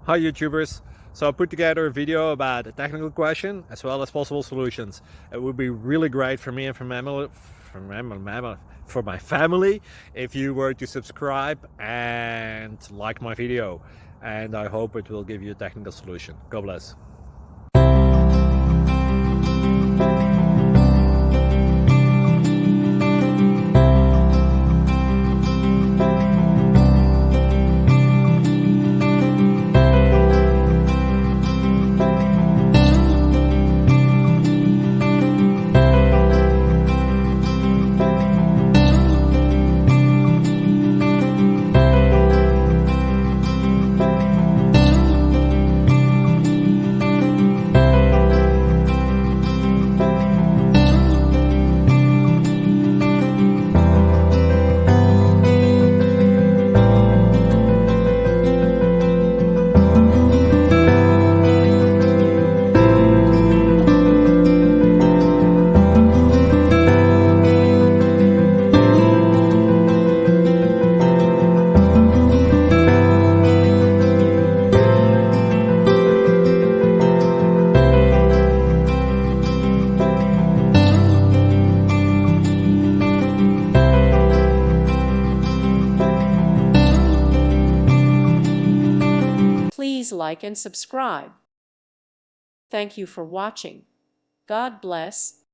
Hi YouTubers! So I put together a video about a technical question as well as possible solutions. It would be really great for me and for my family if you were to subscribe and like my video, and I hope it will give you a technical solution. God bless. Please like and subscribe. Thank you for watching. God bless.